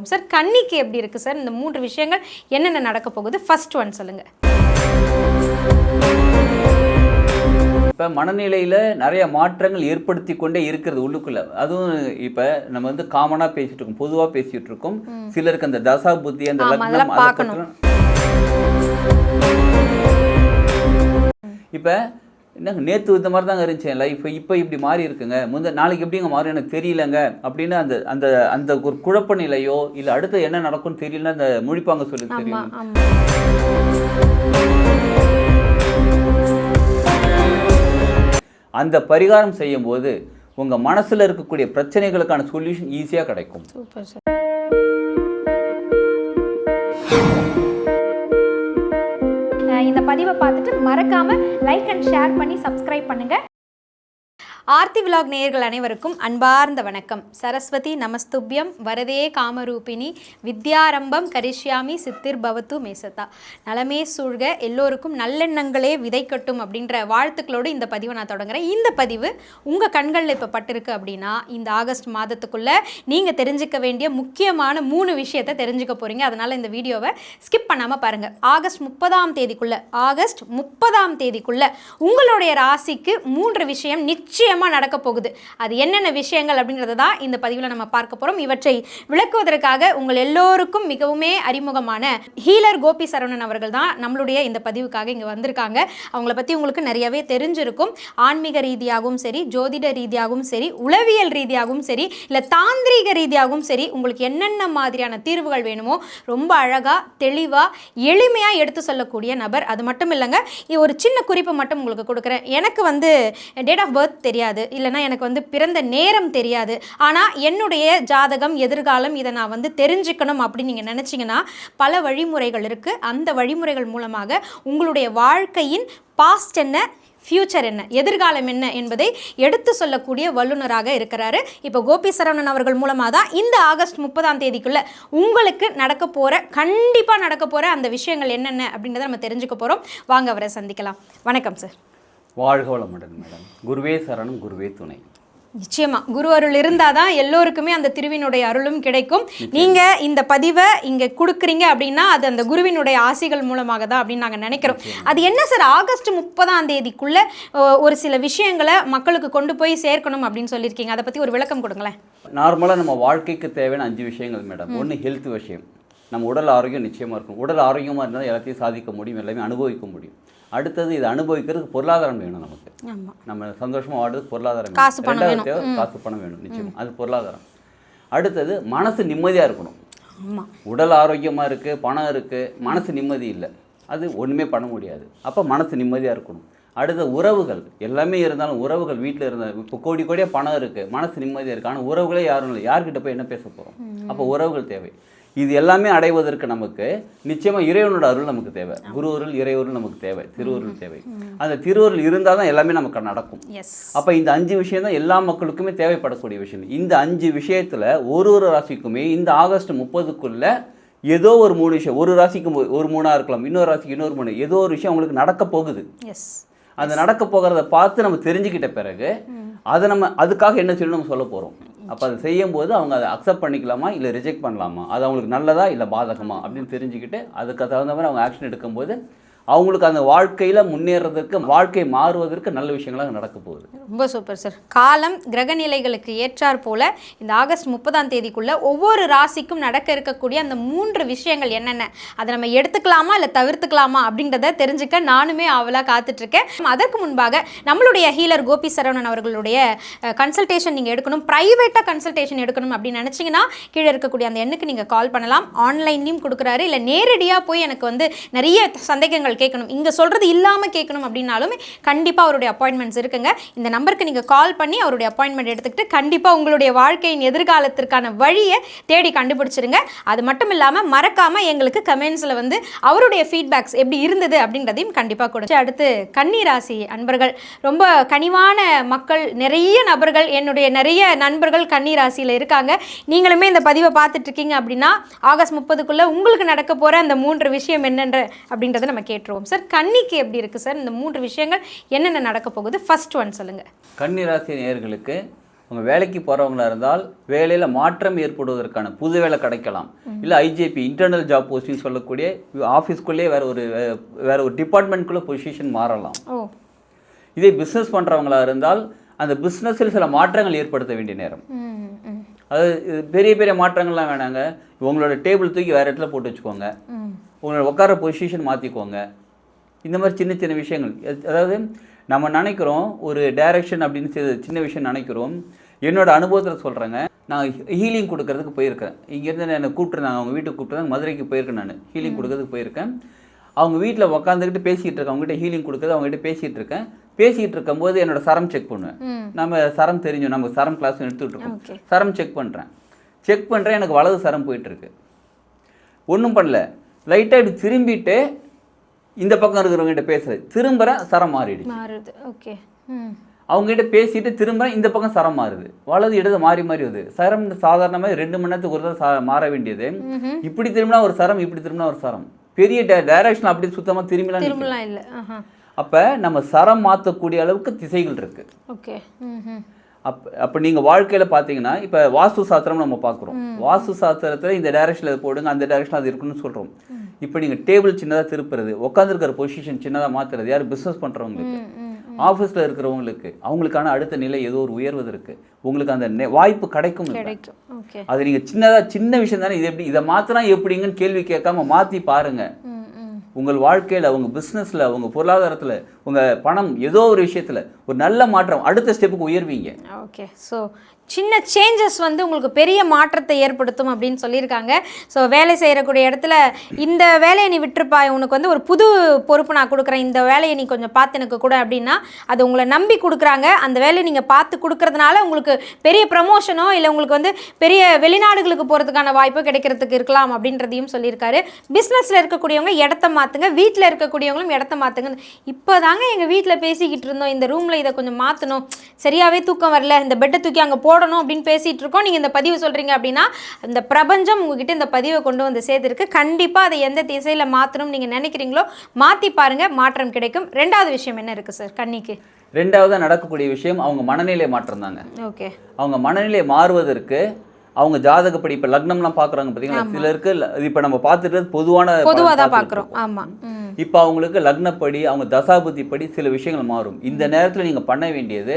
Sir கன்னிக்கு எப்படி இருக்கு sir? இந்த மூன்று விஷயங்கள் என்னென்ன நடக்க போகுது? ஃபர்ஸ்ட் ஒன் சொல்லுங்க. இப்போ மனநிலையில் நிறைய மாற்றங்கள் ஏற்படுத்தி கொண்டே இருக்கிறது உள்ளுக்குள்ள. அதுவும் இப்போ நம்ம வந்து காமனாக பேசிட்டு இருக்கோம், பொதுவாக பேசிட்டு இருக்கோம். சிலருக்கு அந்த தசா புத்தி, அந்த லக்னம் இப்போ என்னங்க நேற்று இந்த மாதிரி தாங்க இருந்துச்சு லைஃப், இப்போ இப்படி மாறி இருக்குங்க, நாளைக்கு எப்படிங்க மாறும் எனக்கு தெரியலங்க அப்படின்னு அந்த அந்த அந்த ஒரு குழப்ப நிலையோ இல்லை அடுத்து என்ன நடக்கும்னு தெரியலன்னா அந்த முழிப்பாங்க சொல்லி தெரியும். அந்த பரிகாரம் செய்யும் போது உங்க மனசுல இருக்கக்கூடிய பிரச்சனைகளுக்கான சொல்யூஷன் ஈஸியா கிடைக்கும். Super sir. இந்த பதிவை பார்த்துட்டு மறக்காம லைக் அண்ட் ஷேர் பண்ணி சப்ஸ்கிரைப் பண்ணுங்க. ஆர்த்தி விலாக் நேயர்கள் அனைவருக்கும் அன்பார்ந்த வணக்கம். சரஸ்வதி நமஸ்துபியம் வரதே காமரூபிணி வித்யாரம்பம் கரிஷ்யாமி சித்திர் பவத்து மேசதா. நலமே சூழ்க, எல்லோருக்கும் நல்லெண்ணங்களே விதைக்கட்டும் அப்படின்ற வாழ்த்துக்களோடு இந்த பதிவை நான் தொடங்குறேன். இந்த பதிவு உங்கள் கண்களில் இப்போ பட்டிருக்கு அப்படின்னா இந்த ஆகஸ்ட் மாதத்துக்குள்ளே நீங்கள் தெரிஞ்சுக்க வேண்டிய முக்கியமான 3 விஷயத்தை தெரிஞ்சுக்க போகிறீங்க. அதனால் இந்த வீடியோவை ஸ்கிப் பண்ணாமல் பாருங்கள். ஆகஸ்ட் 30ஆம் தேதிக்குள்ளே உங்களுடைய ராசிக்கு 3 விஷயம் நிச்சயம் நடக்க போகுது. அது என்னென்ன விஷயங்கள் அப்படிங்கறத தான் இந்த பதிவில் நம்ம பார்க்க போறோம். இவற்றை விளக்குவதற்காக உங்கள் எல்லோருக்கும் மிகவுமே அறிமுகமான ஹீலர் கோபி சரவணன் அவர்கள் தான் நம்மளுடைய இந்த பதிவுக்காக இங்க வந்திருக்காங்க. அவங்கள பத்தி உங்களுக்கு நிறையவே தெரிஞ்சிருக்கும். ஆன்மீக ரீதியாகவும் சரி, ஜோதிட ரீதியாகவும் சரி, உளவியல் ரீதியாகவும் சரி, இல்ல தாந்திரீக ரீதியாகவும் சரி, உங்களுக்கு என்னென்ன மாதிரியான தீர்வுகள் வேணுமோ ரொம்ப அழகா தெளிவா எளிமையா எடுத்து சொல்லக்கூடிய நபர். அது மட்டும் இல்லைங்க, ஒரு சின்ன குறிப்பு மட்டும் உங்களுக்கு கொடுக்குறேன். எனக்கு வந்து டேட் ஆஃப் பர்த் தெரியாது, இல்லைனா எனக்கு வந்து பிறந்த நேரம் தெரியாது, ஆனால் என்னுடைய ஜாதகம் எதிர்காலம் இதை நான் வந்து தெரிஞ்சுக்கணும் அப்படின்னு நீங்கள் நினச்சிங்கன்னா பல வழிமுறைகள் இருக்குது. அந்த வழிமுறைகள் மூலமாக உங்களுடைய வாழ்க்கையின் பாஸ்ட் என்ன, ஃபியூச்சர் என்ன, எதிர்காலம் என்ன என்பதை எடுத்து சொல்லக்கூடிய வல்லுநராக இருக்கிறாரு. இப்போ கோபி சரவணன் அவர்கள் மூலமாக தான் இந்த ஆகஸ்ட் 30ஆம் தேதிக்குள்ள உங்களுக்கு கண்டிப்பாக நடக்க போகிற அந்த விஷயங்கள் என்னென்ன அப்படின்றத நம்ம தெரிஞ்சுக்க போகிறோம். வாங்க அவரை சந்திக்கலாம். வணக்கம் சார். வாழ்க வளமுடன் மேடம். குருவே சரணம், குருவே துணை. நிச்சயமா குரு அருள் இருந்தாதான் எல்லோருக்குமே அந்த திருவினுடைய அருளும் கிடைக்கும். நீங்க இந்த பதிவை இங்க கொடுக்குறீங்க அப்படின்னா அது அந்த குருவினுடைய ஆசிகள் மூலமாக தான் அப்படின்னு நாங்க நினைக்கிறோம். அது என்ன சார், ஆகஸ்ட் 30ஆம் தேதிக்குள்ள ஒரு சில விஷயங்களை மக்களுக்கு கொண்டு போய் சேர்க்கணும் அப்படின்னு சொல்லியிருக்கீங்க. அதை பத்தி ஒரு விளக்கம் கொடுங்களேன். நார்மலா நம்ம வாழ்க்கைக்கு தேவையான 5 விஷயங்கள் மேடம். ஒன்று ஹெல்த் விஷயம். நம்ம உடல் ஆரோக்கியம் நிச்சயமா இருக்கும். உடல் ஆரோக்கியமா இருந்தால் எல்லாத்தையும் சாதிக்க முடியும், எல்லாமே அனுபவிக்க முடியும். அடுத்தது இது அனுபவிக்கிறதுக்கு பொருளாதாரம் வேணும். நமக்கு நம்ம சந்தோஷமா வாழ்றதுக்கு பொருளாதாரம், ரெண்டாவது தேவை காசு பணம் வேணும் நிச்சயம், அது பொருளாதாரம். அடுத்தது மனசு நிம்மதியா இருக்கணும். உடல் ஆரோக்கியமா இருக்கு, பணம் இருக்கு, மனசு நிம்மதி இல்லை, அது ஒண்ணுமே பண்ண முடியாது. அப்ப மனசு நிம்மதியா இருக்கணும். அடுத்த உறவுகள் எல்லாமே இருந்தாலும் உறவுகள் வீட்டில் இருந்தாலும் இப்போ கோடியா பணம் இருக்கு, மனசு நிம்மதியா இருக்கு, ஆனால் உறவுகளே யாரும் இல்லை, யார்கிட்ட போய் என்ன பேச போறோம்? அப்போ உறவுகள் தேவை. இது எல்லாமே அடைவதற்கு நமக்கு நிச்சயமா இறைவனோட அருள் நமக்கு தேவை. குரு அருள், இறைவருள் நமக்கு தேவை, திருவருள் தேவை. அந்த திருவருள் இருந்தால் தான் எல்லாமே நமக்கு நடக்கும். அப்போ இந்த 5 விஷயம் தான் எல்லா மக்களுக்குமே தேவைப்படக்கூடிய விஷயம். இந்த 5 விஷயத்துல ஒரு ராசிக்குமே இந்த ஆகஸ்ட் 30க்குள்ள ஏதோ ஒரு 3 விஷயம், ஒரு ராசிக்கு ஒரு 3ஆ இருக்கலாம், இன்னொரு ராசிக்கு இன்னொரு 3, ஏதோ ஒரு விஷயம் அவங்களுக்கு நடக்க போகுது. அந்த நடக்க போகிறத பார்த்து நம்ம தெரிஞ்சுக்கிட்ட பிறகு அதை நம்ம அதுக்காக என்ன சொல்லி நம்ம சொல்ல போகிறோம். அப்போ அதை செய்யும் போது அவங்க அதை அக்செப்ட் பண்ணிக்கலாமா இல்லை ரிஜெக்ட் பண்ணலாமா, அது அவங்களுக்கு நல்லதா இல்லை பாதகமா அப்படின்னு தெரிஞ்சுக்கிட்டு அதுக்கு தகுந்த மாதிரி அவங்க ஆக்ஷன் எடுக்கும்போது அவங்களுக்கு அந்த வாழ்க்கையில் முன்னேறதுக்கு, வாழ்க்கை மாறுவதற்கு நல்ல விஷயங்களாக நடக்க போகுது. ரொம்ப சூப்பர் சார். காலம் கிரக நிலைகளுக்கு ஏற்றாற் போல இந்த ஆகஸ்ட் 30ஆம் தேதிக்குள்ள ஒவ்வொரு ராசிக்கும் நடக்க இருக்கக்கூடிய அந்த 3 விஷயங்கள் என்னென்ன, அதை நம்ம எடுத்துக்கலாமா இல்லை தவிர்த்துக்கலாமா அப்படின்றத தெரிஞ்சுக்க நானுமே ஆவலாக காத்துட்ருக்கேன். அதற்கு முன்பாக நம்மளுடைய ஹீலர் கோபி சரவணன் அவர்களுடைய கன்சல்டேஷன் நீங்கள் எடுக்கணும், ப்ரைவேட்டாக கன்சல்டேஷன் எடுக்கணும் அப்படின்னு நினச்சிங்கன்னா கீழே இருக்கக்கூடிய அந்த எண்ணுக்கு நீங்கள் கால் பண்ணலாம். ஆன்லைன்லையும் கொடுக்குறாரு, இல்லை நேரடியாக போய் எனக்கு வந்து நிறைய சந்தேகங்கள் கேட்கணும், இங்க சொல்றது இல்லாம கேட்கணும் அப்படின்னாலும் கண்டிப்பா அவருடைய அப்பாயின்மெண்ட்ஸ் இருக்குங்க. இந்த நம்பருக்கு நீங்க கால் பண்ணி அவருடைய அப்பாயின்மெண்ட் எடுத்துக்கிட்டு கண்டிப்பா உங்களுடைய வாழ்க்கையின் எதிர்காலத்திற்கான வழியை தேடி கண்டுபிடிச்சிருங்க. அது மட்டும் இல்லாம மறக்காம எங்களுக்கு கமெண்ட்ஸ்ல வந்து அவருடைய ஃபீட்பேக்ஸ் எப்படி இருந்தது அப்படின்றதையும் கண்டிப்பா கொடுத்து. அடுத்து கன்னி ராசி அன்பர்கள், ரொம்ப கனிவான மக்கள், நிறைய நபர்கள், என்னுடைய நிறைய நண்பர்கள் கன்னி ராசியில இருக்காங்க. நீங்களுமே இந்த பதிவை பார்த்துட்டு இருக்கீங்க அப்படின்னா ஆகஸ்ட் 30க்குள்ள உங்களுக்கு நடக்க போற அந்த 3 விஷயம் என்னென்ற அப்படின்றத நம்ம கேட்டோம். சார் கன்னிக்கு எப்படி இருக்கு சார்? இந்த 3 விஷயங்கள் என்னென்ன நடக்க போகுது? ஃபர்ஸ்ட் ஒன் சொல்லுங்க. கன்னி ராசி நேயர்களுக்கு உங்கள் வேலைக்கு போகிறவங்களா இருந்தால் வேலையில் மாற்றம் ஏற்படுவதற்கான புது வேலை கிடைக்கலாம். இல்லை ஐஜேபி இன்டர்னல் ஜாப் போஸ்டிங் சொல்லக்கூடிய ஆஃபீஸ்க்குள்ளேயே வேற ஒரு டிபார்ட்மெண்ட்குள்ளே பொசிஷன் மாறலாம். இதே பிஸ்னஸ் பண்ணுறவங்களா இருந்தால் அந்த பிஸ்னஸில் சில மாற்றங்கள் ஏற்படுத்த வேண்டிய நேரம். அது பெரிய பெரிய மாற்றங்கள்லாம் வேணாங்க. உங்களோட டேபிள் தூக்கி வேறு இடத்துல போட்டு வச்சுக்கோங்க, உங்களோட உட்கார பொசிஷன் மாற்றிக்கோங்க. இந்த மாதிரி சின்ன சின்ன விஷயங்கள். அதாவது நம்ம நினைக்கிறோம் ஒரு டைரக்ஷன் அப்படின்னு சின்ன விஷயம் நினைக்கிறோம். என்னோட அனுபவத்தில் சொல்கிறேங்க, நான் ஹீலிங் கொடுக்கறதுக்கு போயிருக்கேன். இங்கேருந்து என்னை கூப்பிட்டுருந்தாங்க, அவங்க வீட்டுக்கு கூப்பிட்டுருந்தாங்க, மதுரைக்கு போயிருக்கேன். நான் ஹீலிங் கொடுக்கறதுக்கு போயிருக்கேன். அவங்க வீட்டில் உட்காந்துக்கிட்டு பேசிகிட்டு இருக்கேன். அவங்ககிட்ட ஹீலிங் கொடுக்குறது அவங்ககிட்ட பேசிகிட்டு இருக்கேன். பேசிகிட்டு இருக்கும்போது என்னோட சரம் செக் பண்ணுவேன். நம்ம சரம் தெரிஞ்சோம், நம்ம சரம் கிளாஸ் எடுத்துகிட்டு இருக்கோம். சரம் செக் பண்ணுறேன். எனக்கு வலது சரம் போயிட்டுருக்கு. ஒன்றும் பண்ணல, லைட்டாக இப்படி திரும்பிட்டு இந்த பக்கம் இருக்கிறவங்ககிட்ட பேசுறது, திரும்புகிறேன், சரம் மாறிடுது. ஓகே, அவங்ககிட்ட பேசிட்டு திரும்புகிறேன், இந்த பக்கம் சரம் மாறுது. வலது இடது மாறி மாறி வருது. சரம் சாதாரணமாக 2 மணி நேரத்துக்கு ஒரு தான் மாற வேண்டியது. இப்படி திரும்பினா ஒரு சரம், இப்படி திரும்பினா ஒரு சரம். பெரிய டைரக்ஷன் அப்படி சுத்தமாக திரும்பலாம் இல்லை. அப்போ நம்ம சரம் மாற்றக்கூடிய அளவுக்கு திசைகள் இருக்கு. ஓகே. அப்போ நீங்கள் வாழ்க்கையில் பார்த்தீங்கன்னா, இப்போ வாஸ்து சாஸ்திரம் நம்ம பார்க்குறோம். வாஸ்து சாஸ்திரத்தில் இந்த டைரக்ஷனில் அது போடுங்க, அந்த டைரக்ஷனில் அது இருக்குன்னு சொல்கிறோம். இப்போ நீங்கள் டேபிள் சின்னதாக திருப்புறது, உட்காந்துருக்கிற பொசிஷன் சின்னதாக மாற்றுறது, யார் பிஸ்னஸ் பண்ணுறவங்களுக்கு, ஆஃபீஸில் இருக்கிறவங்களுக்கு, அவங்களுக்கான அடுத்த நிலை ஏதோ ஒரு உயர்வதற்கு உங்களுக்கு அந்த வாய்ப்பு கிடைக்கும். அது நீங்கள் சின்ன விஷயம் தானே, இது எப்படி இதை மாற்றினா எப்படிங்கன்னு கேள்வி கேட்காம மாற்றி பாருங்கள். உங்கள் வாழ்க்கையில், உங்கள் பிஸ்னஸில், உங்கள் பொருளாதாரத்தில், உங்கள் பணம் ஏதோ ஒரு விஷயத்தில் ஒரு நல்ல மாற்றம், அடுத்த ஸ்டெப்புக்கு உயர்வீங்க. ஓகே. ஸோ சின்ன சேஞ்சஸ் வந்து உங்களுக்கு பெரிய மாற்றத்தை ஏற்படுத்தும் அப்படின்னு சொல்லியிருக்காங்க. ஸோ வேலை செய்யக்கூடிய இடத்துல இந்த வேலையை நீ விட்டுருப்பா, உனக்கு வந்து ஒரு புது பொறுப்பு நான் கொடுக்குறேன், இந்த வேலையை நீ கொஞ்சம் பார்த்து எனக்கு கூட அப்படின்னா அது உங்களை நம்பி கொடுக்குறாங்க. அந்த வேலையை நீங்கள் பார்த்து கொடுக்கறதுனால உங்களுக்கு பெரிய ப்ரமோஷனோ இல்லை உங்களுக்கு வந்து பெரிய வெளிநாடுகளுக்கு போகிறதுக்கான வாய்ப்போ கிடைக்கிறதுக்கு இருக்கலாம் அப்படின்றதையும் சொல்லியிருக்காரு. பிஸ்னஸில் இருக்கக்கூடியவங்க இடத்த மாற்றுங்க, வீட்டில் இருக்கக்கூடியவங்களும் இடத்த மாற்றுங்க. இப்போ தாங்க எங்கள் வீட்டில் பேசிக்கிட்டு இருந்தோம், இந்த ரூமில் இதை கொஞ்சம் மாற்றணும், சரியாகவே தூக்கம் வரல, இந்த பெட்டை தூக்கி அங்கே போடணும் அப்படின்னு பேசிகிட்டு இருக்கோம். நீங்கள் இந்த பதிவு சொல்கிறீங்க அப்படின்னா இந்த பிரபஞ்சம் உங்ககிட்ட இந்த பதிவை கொண்டு வந்து சேர்த்துருக்கு. கண்டிப்பாக அதை எந்த திசையில் மாற்றணும்னு நீங்கள் நினைக்கிறீங்களோ மாற்றி பாருங்கள், மாற்றம் கிடைக்கும். 2வது விஷயம் என்ன இருக்குது சார் கன்னிக்கு? 2வது நடக்கக்கூடிய விஷயம் அவங்க மனநிலை மாற்றம் தாங்க. ஓகே. அவங்க மனநிலை மாறுவதற்கு அவங்க ஜாதகப்படி இப்போ லக்னம்லாம் பார்க்குறாங்க பார்த்தீங்களா, சிலருக்கு இப்போ நம்ம பார்த்துட்டு பொதுவாக தான் பார்க்குறோம். ஆமாம். இப்போ அவங்களுக்கு லக்னப்படி, அவங்க தசாபுத்திப்படி சில விஷயங்கள் மாறும். இந்த நேரத்தில் நீங்கள் பண்ண வேண்டியது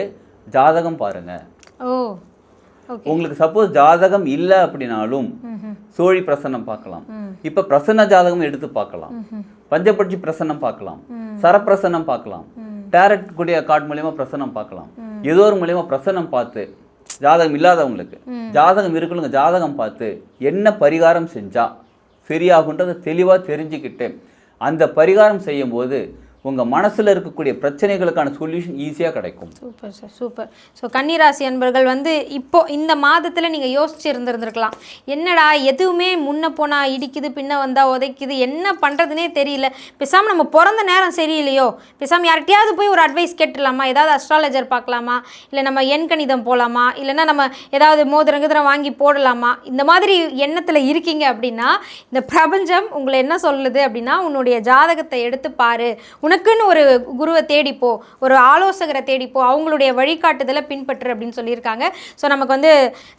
ஜாதகம் பாருங்கள். உங்களுக்கு சப்போஸ் ஜாதகம் இல்லை அப்படின்னாலும் சோழி பிரசன்னம் பார்க்கலாம். இப்போ பிரசன்ன ஜாதகம் எடுத்து பார்க்கலாம், பஞ்சபட்சி பிரசன்னம் பார்க்கலாம், சரப்பிரசன்னம் பார்க்கலாம், டேரக்ட் கூடிய கார்டு மூலியமா பிரசன்னம் பார்க்கலாம். ஏதோ ஒரு மூலியமா பிரசன்னம் பார்த்து, ஜாதகம் இல்லாதவங்களுக்கு ஜாதகம் இருக்குங்க, ஜாதகம் பார்த்து என்ன பரிகாரம் செஞ்சா சரியாகுன்றதை தெளிவாக தெரிஞ்சுக்கிட்டு அந்த பரிகாரம் செய்யும் போது உங்கள் மனசில் இருக்கக்கூடிய பிரச்சனைகளுக்கான சொல்யூஷன் ஈஸியாக கிடைக்கும். Super sir, super. ஸோ கன்னிராசி அன்பர்கள் வந்து இப்போது இந்த மாதத்தில் நீங்கள் யோசிச்சு இருந்திருக்கலாம், என்னடா எதுவுமே முன்ன போனால் இடிக்குது, பின்ன வந்தால் உதைக்குது, என்ன பண்ணுறதுனே தெரியல, பேசாமல் நம்ம பிறந்த நேரம் சரியில்லையோ, பேசாமல் யார்கிட்டையாவது போய் ஒரு அட்வைஸ் கேட்டுடலாமா, ஏதாவது அஸ்ட்ராலஜர் பார்க்கலாமா, இல்லை நம்ம எண்கணிதம் போகலாமா, இல்லைன்னா நம்ம ஏதாவது மோதிரம் வாங்கி போடலாமா, இந்த மாதிரி எண்ணத்தில் இருக்கீங்க அப்படின்னா இந்த பிரபஞ்சம் உங்களை என்ன சொல்லுது அப்படின்னா, உன்னுடைய ஜாதகத்தை எடுத்து பாரு, உனக்குன்னு ஒரு குருவை தேடிப்போ, ஒரு ஆலோசகரை தேடிப்போ, அவங்களுடைய வழிகாட்டுதலை பின்பற்று அப்படின்னு சொல்லியிருக்காங்க. ஸோ நமக்கு வந்து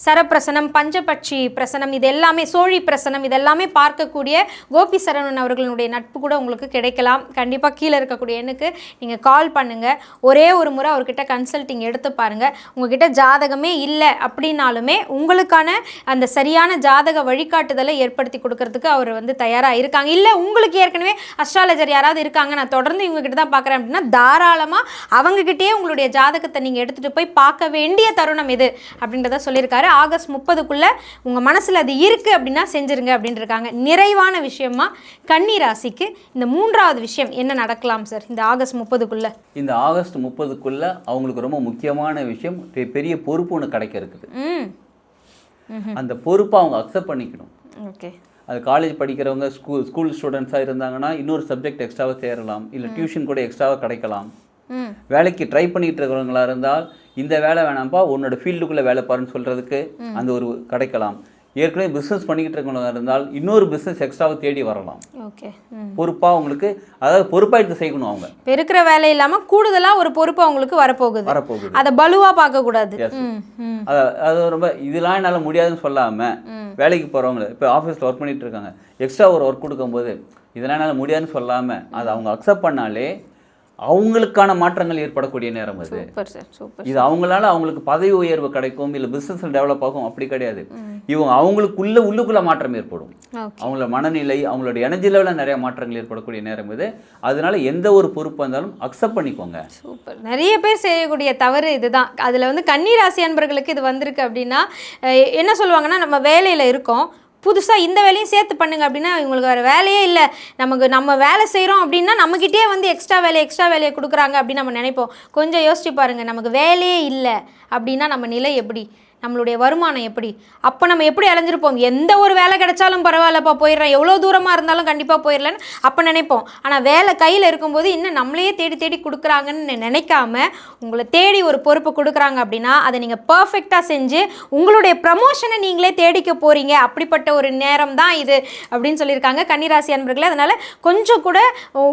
சரப்பிரசனம், பஞ்சபட்சி பிரசனம், இது எல்லாமே சோழி பிரசனம், இதெல்லாமே பார்க்கக்கூடிய கோபி சரவணன் அவர்களுடைய நட்பு கூட உங்களுக்கு கிடைக்கலாம். கண்டிப்பாக கீழே இருக்கக்கூடிய எண்ணுக்கு நீங்கள் கால் பண்ணுங்கள், ஒரே ஒரு முறை அவர்கிட்ட கன்சல்ட்டிங் எடுத்து பாருங்கள். உங்ககிட்ட ஜாதகமே இல்லை அப்படின்னாலுமே உங்களுக்கான அந்த சரியான ஜாதக வழிகாட்டுதலை ஏற்படுத்தி கொடுக்கறதுக்கு அவர் வந்து தயாராக இருக்காங்க. இல்லை உங்களுக்கு ஏற்கனவே அஸ்ட்ராலஜர் யாராவது இருக்காங்க, நான் தொடர்ந்து இவங்ககிட்ட தான் பார்க்குறேன் அப்படின்னா தாராளமாக அவங்ககிட்டயே உங்களுடைய ஜாதகத்தை நீங்கள் எடுத்துகிட்டு போய் பார்க்க வேண்டிய தருணம் இது அப்படின்றத சொல்லியிருக்காரு. ஆகஸ்ட் 30க்குள்ளே உங்கள் மனசில் அது இருக்குது அப்படின்னா செஞ்சுருங்க அப்படின்னு இருக்காங்க. நிறைவான விஷயமா கன்னி ராசிக்கு இந்த 3வது விஷயம் என்ன நடக்கலாம் சார் இந்த ஆகஸ்ட் 30க்குள்ளே? இந்த ஆகஸ்ட் 30க்குள்ளே அவங்களுக்கு ரொம்ப முக்கியமான விஷயம், பெரிய பொறுப்பு ஒன்று கிடைக்க இருக்குது. அந்த பொறுப்பை அவங்க அக்செப்ட் பண்ணிக்கணும். ஓகே. அது காலேஜ் படிக்கிறவங்க, ஸ்கூல் ஸ்டூடெண்ட்ஸாக இருந்தாங்கன்னா இன்னொரு சப்ஜெக்ட் எக்ஸ்ட்ராவாக சேரலாம், இல்லை டியூஷன் கூட எக்ஸ்ட்ராவாக கிடைக்கலாம். வேலைக்கு ட்ரை பண்ணிகிட்டு இருக்கிறவங்களா இருந்தால் இந்த வேலை வேணாம்ப்பா, உன்னோட ஃபீல்டுக்குள்ளே வேலை பாருன்னு சொல்கிறதுக்கு அந்த ஒரு கிடைக்கலாம். ஏற்கனவே பிஸ்னஸ் பண்ணிக்கிட்டு இருக்கவங்க இருந்தால் இன்னொரு பிஸ்னஸ் எக்ஸ்ட்ராவை தேடி வரலாம். ஓகே. பொறுப்பாக அவங்களுக்கு, அதாவது பொறுப்பாக எடுத்து செய்யணும். அவங்க இருக்கிற வேலை இல்லாமல் கூடுதலாக ஒரு பொறுப்பு அவங்களுக்கு வரப்போகுது. அதை பலுவாக பார்க்கக்கூடாது. அது ரொம்ப இதெல்லாம் என்னால் முடியாதுன்னு சொல்லாமல் வேலைக்கு போகிறவங்க இப்போ ஆஃபீஸில் ஒர்க் பண்ணிட்டு இருக்காங்க, எக்ஸ்ட்ரா ஒரு ஒர்க் கொடுக்கும்போது இதெல்லாம் என்னால் முடியாதுன்னு சொல்லாமல் அதை அவங்க அக்செப்ட் பண்ணாலே அவங்களுக்கான மாற்றங்கள் ஏற்படக்கூடிய நேரம் அது. இது அவங்களால அவங்களுக்கு பதவி உயர்வு கிடைக்கும், இல்லை பிஸ்னஸ் டெவலப் ஆகும், அப்படி கிடையாது. இவங்க உள்ளுக்குள்ள மாற்றம் ஏற்படும். அவங்களோட மனநிலை, அவங்களோட எனர்ஜி லெவலில் நிறைய மாற்றங்கள் ஏற்படக்கூடிய நேரம் இது. அதனால எந்த ஒரு பொறுப்பாக இருந்தாலும் அக்செப்ட் பண்ணிக்கோங்க. சூப்பர். நிறைய பேர் செய்யக்கூடிய தவறு இதுதான். அதில் வந்து கன்னி ராசி அன்பர்களுக்கு இது வந்திருக்கு அப்படின்னா என்ன சொல்லுவாங்கன்னா, நம்ம வேலையில் இருக்கோம், புதுசாக இந்த வேலையும் சேர்த்து பண்ணுங்க அப்படின்னா இவங்களுக்கு வேறு வேலையே இல்லை, நம்ம வேலை செய்கிறோம் அப்படின்னா நம்மக்கிட்டே வந்து எக்ஸ்ட்ரா வேலையை கொடுக்குறாங்க அப்படின்னு நம்ம நினைப்போம். கொஞ்சம் யோசிச்சு பாருங்கள், நமக்கு வேலையே இல்லை அப்படின்னா நம்ம நிலை எப்படி, நம்மளுடைய வருமானம் எப்படி, அப்போ நம்ம எப்படி அலைஞ்சிருப்போம். எந்த ஒரு வேலை கிடைச்சாலும் பரவாயில்லப்பா போயிடுறேன், எவ்வளோ தூரமாக இருந்தாலும் கண்டிப்பாக போயிடலன்னு அப்போ நினைப்போம். ஆனால் வேலை கையில் இருக்கும்போது இன்னும் நம்மளையே தேடி கொடுக்குறாங்கன்னு நினைக்காம உங்களை தேடி ஒரு பொறுப்பு கொடுக்குறாங்க அப்படின்னா அதை நீங்கள் பர்ஃபெக்டாக செஞ்சு உங்களுடைய ப்ரமோஷனை நீங்களே தேடிக்க போகிறீங்க. அப்படிப்பட்ட ஒரு நேரம் தான் இது அப்படின்னு சொல்லியிருக்காங்க கன்னிராசி அன்பர்களே. அதனால் கொஞ்சம் கூட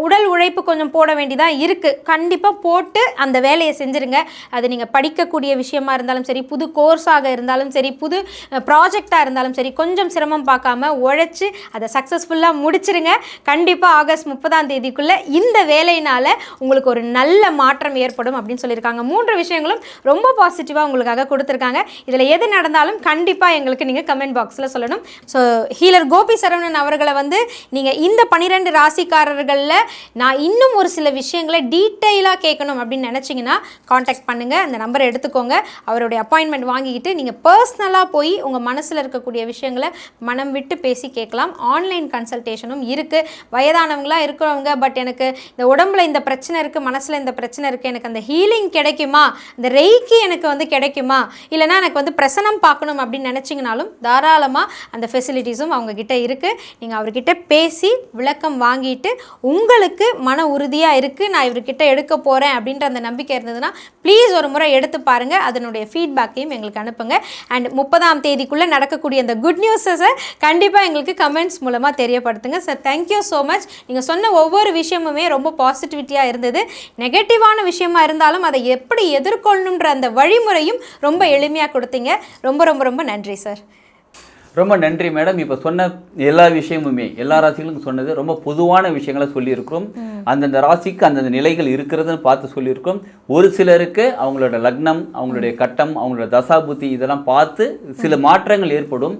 உடல் உழைப்பு கொஞ்சம் போட வேண்டியதாக இருக்குது. கண்டிப்பாக போட்டு அந்த வேலையை செஞ்சுருங்க. அது நீங்கள் படிக்கக்கூடிய விஷயமா இருந்தாலும் சரி, புது கோர்ஸாக இருந்தாலும் சரி, புது ப்ராஜெக்டாக இருந்தாலும் சரி, கொஞ்சம் சிரமம் பார்க்காம உழைச்சி அதை சக்ஸஸ்ஃபுல்லாக முடிச்சிருங்க. கண்டிப்பாக ஆகஸ்ட் 30ஆம் தேதிக்குள்ளே இந்த வேலையினால் உங்களுக்கு ஒரு நல்ல மாற்றம் ஏற்படும் அப்படின்னு சொல்லியிருக்காங்க. 3 விஷயங்களும் ரொம்ப பாசிட்டிவாக உங்களுக்காக கொடுத்துருக்காங்க. இதில் எது நடந்தாலும் கண்டிப்பாக எங்களுக்கு நீங்கள் கமெண்ட் பாக்ஸில் சொல்லணும். ஸோ ஹீலர் கோபி சரவணன் அவர்களை வந்து நீங்கள் இந்த 12 ராசிக்காரர்களில் நான் இன்னும் ஒரு சில விஷயங்களை டீட்டெயிலாக கேட்கணும் அப்படின்னு நினச்சிங்கன்னா காண்டாக்ட் பண்ணுங்கள். அந்த நம்பரை எடுத்துக்கோங்க. அவருடைய அப்பாயின்மெண்ட் வாங்கிக்கிட்டு நீங்கள் பர்சனலாக போய் உங்கள் மனசில் இருக்கக்கூடிய விஷயங்களை மனம் விட்டு பேசி கேட்கலாம். ஆன்லைன் கன்சல்டேஷனும் இருக்குது. வயதானவங்களாக இருக்கிறவங்க, பட் எனக்கு இந்த உடம்புல இந்த பிரச்சனை இருக்குது, மனசில் இந்த பிரச்சனை இருக்குது, எனக்கு அந்த ஹீலிங் கிடைக்குமா, இந்த ரெய்க்கி எனக்கு வந்து கிடைக்குமா, இல்லைனா எனக்கு வந்து பிரசனம் பார்க்கணும் அப்படின்னு நினச்சிங்கனாலும் தாராளமாக அந்த ஃபெசிலிட்டிஸும் அவங்கக்கிட்ட இருக்குது. நீங்கள் அவர்கிட்ட பேசி விளக்கம் வாங்கிட்டு உங்களுக்கு மன உறுதியாக இருக்குது, நான் இவர்கிட்ட எடுக்க போகிறேன் அப்படின்ற அந்த நம்பிக்கை இருந்ததுன்னா ப்ளீஸ் ஒரு முறை எடுத்து பாருங்கள். அதனுடைய ஃபீட்பேக்கையும் எங்களுக்கு அனுப்புங்க. அண்ட் 30ஆம் தேதிக்குள்ளே நடக்கக்கூடிய அந்த குட் நியூஸஸை கண்டிப்பாக எங்களுக்கு கமெண்ட்ஸ் மூலமாக தெரியப்படுத்துங்க. Sir thank you so much. நீங்கள் சொன்ன ஒவ்வொரு விஷயமுமே ரொம்ப பாசிட்டிவிட்டியாக இருந்தது. நெகட்டிவான விஷயமா இருந்தாலும் அதை எப்படி எதிர்கொள்ளணுன்ற அந்த வழிமுறையும் ரொம்ப எளிமையாக கொடுத்தீங்க. ரொம்ப ரொம்ப ரொம்ப நன்றி சார். ரொம்ப நன்றி மேடம். இப்போ சொன்ன எல்லா விஷயமுமே எல்லா ராசிகளுக்கும் சொன்னது ரொம்ப பொதுவான விஷயங்களை சொல்லியிருக்கிறோம். அந்தந்த ராசிக்கு அந்தந்த நிலைகள் இருக்கிறதுன்னு பார்த்து சொல்லியிருக்கோம். ஒரு சிலருக்கு அவங்களோட லக்னம், அவங்களுடைய கட்டம், அவங்களோட தசாபுத்தி இதெல்லாம் பார்த்து சில மாற்றங்கள் ஏற்படும்.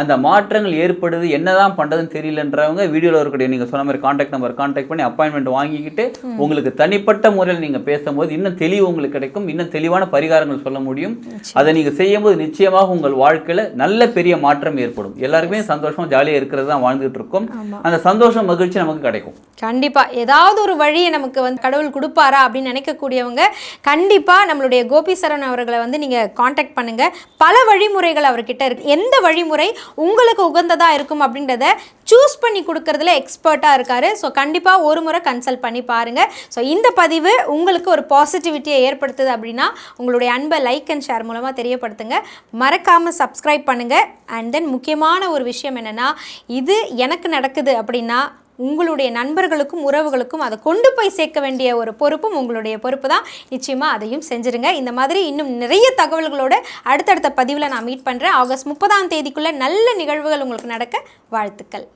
அந்த மாற்றங்கள் ஏற்படுது என்னதான் பண்ணுறதுன்னு தெரியலன்றவங்க வீடியோவில் இருக்கக்கூடிய நீங்கள் சொன்ன மாதிரி கான்டாக்ட் நம்பர் கான்டாக்ட் பண்ணி அப்பாயின்மெண்ட் வாங்கிக்கிட்டு உங்களுக்கு தனிப்பட்ட முறையில் நீங்கள் பேசும்போது இன்னும் தெளிவு உங்களுக்கு கிடைக்கும். இன்னும் தெளிவான பரிகாரங்கள் சொல்ல முடியும். அதை நீங்கள் செய்யும்போது நிச்சயமாக உங்கள் வாழ்க்கையில் நல்ல பெரிய மாற்றம் ஏற்படும். எல்லாருக்குமே சந்தோஷமா ஜாலியாக இருக்கிறது தான் வாழ்ந்துட்டு இருக்கோம். அந்த சந்தோஷம் மகிழ்ச்சி நமக்கு கிடைக்கும். கண்டிப்பா ஏதாவது ஒரு வழியை நமக்கு வந்து கடவுள் கொடுப்பாரா அப்படின்னு நினைக்கக்கூடியவங்க கண்டிப்பா நம்மளுடைய கோபி சரவணன் அவர்களை வந்து நீங்க காண்டாக்ட் பண்ணுங்க. பல வழிமுறைகள் அவர்கிட்ட இருக்கு. எந்த வழிமுறை உங்களுக்கு உகந்ததா இருக்கும் அப்படின்றத சூஸ் பண்ணி கொடுக்கறதுல எக்ஸ்பர்ட்டா இருக்காரு. ஸோ கண்டிப்பா ஒரு முறை கன்சல்ட் பண்ணி பாருங்க. ஸோ இந்த பதிவு உங்களுக்கு ஒரு பாசிட்டிவிட்டியை ஏற்படுத்துது அப்படின்னா உங்களுடைய அன்பை லைக் அண்ட் ஷேர் மூலமா தெரியப்படுத்துங்க. மறக்காம சப்ஸ்கிரைப் பண்ணுங்க. அண்ட் தென் முக்கியமான ஒரு விஷயம் என்னன்னா, இது எனக்கு நடக்குது அப்படின்னா உங்களுடைய நண்பர்களுக்கும் உறவுகளுக்கும் அதை கொண்டு போய் சேர்க்க வேண்டிய ஒரு பொறுப்பும் உங்களுடைய பொறுப்பு தான். நிச்சயமாக அதையும் செஞ்சுருங்க. இந்த மாதிரி இன்னும் நிறைய தகவல்களோடு அடுத்தடுத்த பதிவில் நான் மீட் பண்ணுறேன். ஆகஸ்ட் 30ஆம் தேதிக்குள்ளே நல்ல நிகழ்வுகள் உங்களுக்கு நடக்க வாழ்த்துக்கள்.